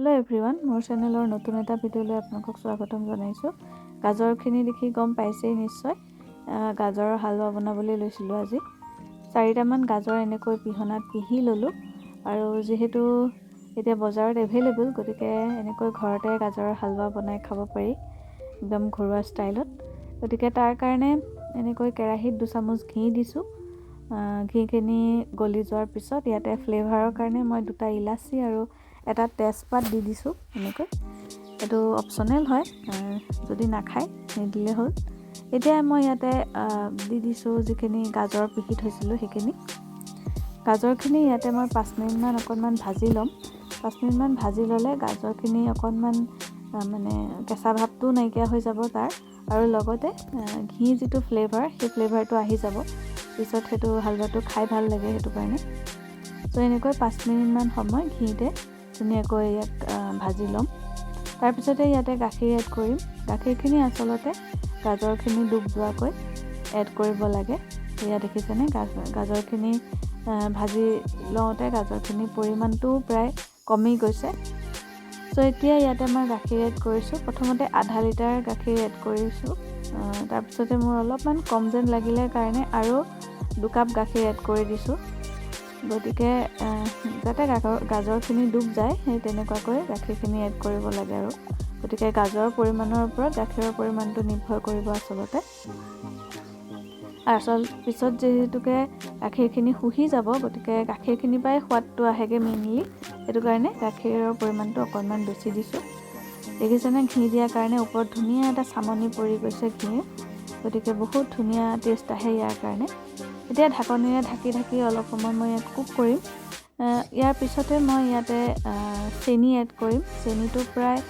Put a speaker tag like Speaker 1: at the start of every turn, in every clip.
Speaker 1: Hello everyone मोर चेनेलर नतुन एटा भिडिओলৈ আপোনাক স্বাগতম জনাইছো। গাজৰখিনি দেখি গম পাইছেই নিশ্চয় গাজৰৰ হালৱা বনাবলৈ লৈছিলো। আজি 4টা মান গাজৰ এনেকৈ পিহনাত পিহি ললো আৰু যেহেতু এতিয়া বজাৰত এভেইলেবল গতিকে এনেকৈ ঘৰতে গাজৰৰ হালৱা বনাই খাব পাৰি একদম ঘৰুৱা ষ্টাইলত। গতিকে তাৰ কাৰণে এনেকৈ কেৰাহীত 2 চামুচ ঘি দিছো। ঘিখিনি গলি যোৱাৰ পিছত ইয়াতে ফ্লেভাৰৰ কাৰণে মই 2টা ইলাচি আৰু এটা তেজপাত দি দিছো। এনেকৈ এটো অপচনেল হয়, যদি না খায় নিদিলে হ'ল। এতিয়া মই ইয়াতে দি দিছো যিখিনি গাজৰ পিহি থৈছিলো সেইখিনি। গাজৰখিনি ইয়াতে মই 5 মিনিট মান অকনমান ভাজি লম। 5 মিনিট মান ভাজি ললে গাজৰখিনি অকনমান মানে কেঁচা ভাৱটো নাইকিয়া হৈ যাব তাৰ, আৰু লগতে ঘি যিটো ফ্লেভাৰ সেই ফ্লেভাৰটো আহি যাব পিছত, সেইটো হালৱাটো খাই ভাল লাগে সেইটো কাৰণে। সো এনেকৈ 5 মিনিট মান সময় ঘিতে ধুনীয়াকৈ ইয়াক ভাজি লম। তাৰ পিছতে ইয়াতে গাখীৰ এড কৰিম। গাখীৰখিনি আচলতে গাজৰখিনি ডুব যোৱাকৈ এড কৰিব লাগে। এয়া দেখিছেনে গাজৰখিনি ভাজি লওঁতে গাজৰখিনি পৰিমাণটো প্ৰায় কমি গৈছে। সো এতিয়া ইয়াতে মই গাখীৰ এড কৰিছো। প্ৰথমতে আধা লিটাৰ গাখীৰ এড কৰিছো। তাৰ পিছতে মোৰ অলপমান কম যেন লাগিলে কাৰণে আৰু 2 কাপ গাখীৰ এড কৰি দিছো। গতিকে যাতে গাজৰখিনি ডুব যায় সেই তেনেকুৱাকৈ গাখীৰখিনি এড কৰিব লাগে আৰু গতিকে গাজৰৰ পৰিমাণৰ ওপৰত গাখীৰৰ পৰিমাণটো নিৰ্ভৰ কৰিব আচলতে। পিছত যেহেতুকে গাখীৰখিনি শুহি যাব গতিকে গাখীৰখিনিৰ পৰাই সোৱাদটো আহেগে মেইনলি, সেইটো কাৰণে গাখীৰৰ পৰিমাণটো অকণমান বেছি দিছো। দেখিছেনে ঘি দিয়াৰ কাৰণে ওপৰত ধুনীয়া এটা চামনি পৰি গৈছে ঘিৰ, গতিকে বহুত ধুনীয়া টেষ্ট আহে ইয়াৰ কাৰণে। এতিয়া ঢাকনিৰে ঢাকি অলপ সময় মই ইয়াত কুক কৰিম। ইয়াৰ পিছতে মই ইয়াতে চেনি এড কৰিম। চেনিটো প্ৰায়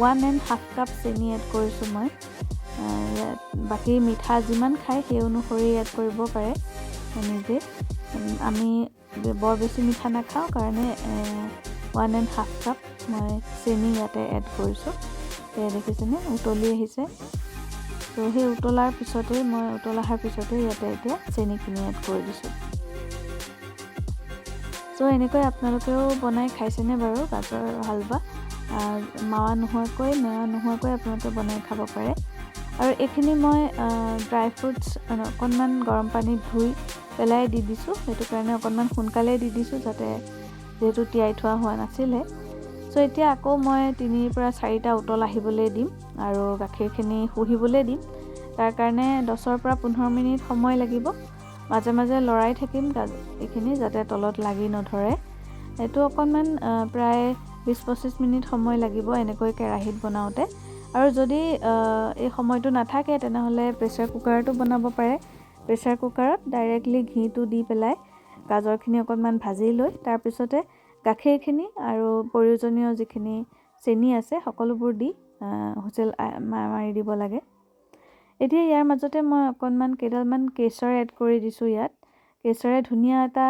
Speaker 1: 1.5 কাপ চেনি এড কৰিছোঁ মই। ইয়াত বাকী মিঠা যিমান খায় সেই অনুসৰি এড কৰিব পাৰে নিজে। আমি বৰ বেছি মিঠা নাখাওঁ কাৰণে 1.5 কাপ মই চেনি ইয়াতে এড কৰিছোঁ। এয়া দেখিছেনে উতলি আহিছে। তো সেই উতল অহাৰ পিছতে ইয়াতে এতিয়া চেনিখিনি এড কৰি দিছোঁ। সো এনেকৈ আপোনালোকেও বনাই খাইছেনে বাৰু গাজৰ হালৱা? মেৱা নোহোৱাকৈ আপোনালোকে বনাই খাব পাৰে। আৰু এইখিনি মই ড্ৰাই ফ্ৰুটছ অকণমান গৰম পানীত ধুই পেলাই দি দিছোঁ। সেইটো কাৰণে অকণমান সোনকালে দি দিছোঁ যাতে, যিহেতু তিয়াই থোৱা হোৱা নাছিলে। সো এতিয়া আকৌ মই 3 পৰা 4টা উতল আহিবলৈ দিম আৰু গাখীৰখিনি শুহিবলৈ দিম। তাৰ কাৰণে 10 পৰা 15 মিনিট সময় লাগিব। মাজে মাজে লৰাই থাকিম এইখিনি যাতে তলত লাগি নধৰে। এইটো অকণমান প্ৰায় 20-25 মিনিট সময় লাগিব এনেকৈ কেৰাহীত বনাওঁতে। আৰু যদি এই সময়টো নাথাকে তেনেহ'লে প্ৰেছাৰ কুকাৰতো বনাব পাৰে। প্ৰেছাৰ কুকাৰত ডাইৰেক্টলি ঘিটো দি পেলাই গাজৰখিনি অকণমান ভাজি লৈ তাৰপিছতে গাখীৰখিনি আৰু প্ৰয়োজনীয় যিখিনি চেনি আছে সকলোবোৰ দি হুইচেল মাৰি দিব লাগে। এতিয়া ইয়াৰ মাজতে মই অকণমান কেইডালমান কেশৰ এড কৰি দিছোঁ ইয়াত। কেশৰে ধুনীয়া এটা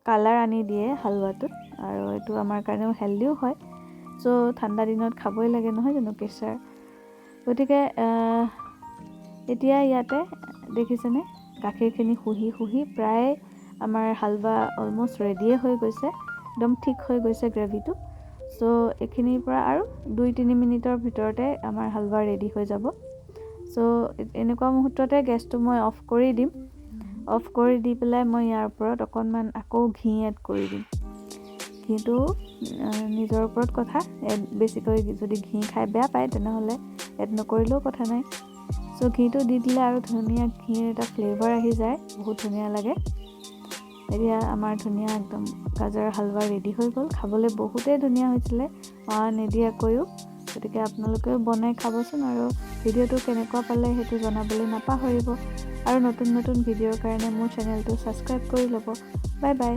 Speaker 1: কালাৰ আনি দিয়ে হালৱাটোত, আৰু এইটো আমাৰ কাৰণেও হেল্ডিও হয়। সো ঠাণ্ডা দিনত খাবই লাগে নহয় জানো কেশৰ। গতিকে এতিয়া ইয়াতে দেখিছেনে গাখীৰখিনি শুহি প্ৰায় আমাৰ হালৱা অলমষ্ট ৰেডিয়ে হৈ গৈছে, একদম ঠিক হৈ গৈছে গ্ৰেভিটো। সো এইখিনিৰ পৰা আৰু 2-3 মিনিটৰ ভিতৰতে আমাৰ হালৱা ৰেডি হৈ যাব। সো এনেকুৱা মুহূৰ্ততে গেছটো মই অফ কৰি দিম। অফ কৰি দি পেলাই মই ইয়াৰ ওপৰত অকণমান আকৌ ঘি এড কৰি দিম। ঘিটো নিজৰ ওপৰত কথা, বেছিকৈ যদি ঘি খাই বেয়া পায় তেনেহ'লে এড নকৰিলেও কথা নাই। সো ঘিটো দি দিলে আৰু ধুনীয়া ঘিৰ এটা ফ্লেভাৰ আহি যায়, বহুত ধুনীয়া লাগে। এতিয়া আমাৰ ধুনীয়া একদম গাজৰ হালৱা ৰেডি হৈ গ'ল। খাবলৈ বহুতেই ধুনীয়া হৈছিলে নিদিয়াকৈও। গতিকে আপোনালোকেও বনাই খাবচোন, আৰু ভিডিঅ'টো কেনেকুৱা পালে সেইটো জনাবলৈ নাপাহৰিব। আৰু নতুন ভিডিঅ'ৰ কাৰণে মোৰ চেনেলটো ছাবস্ক্ৰাইব কৰি ল'ব। Bye bye.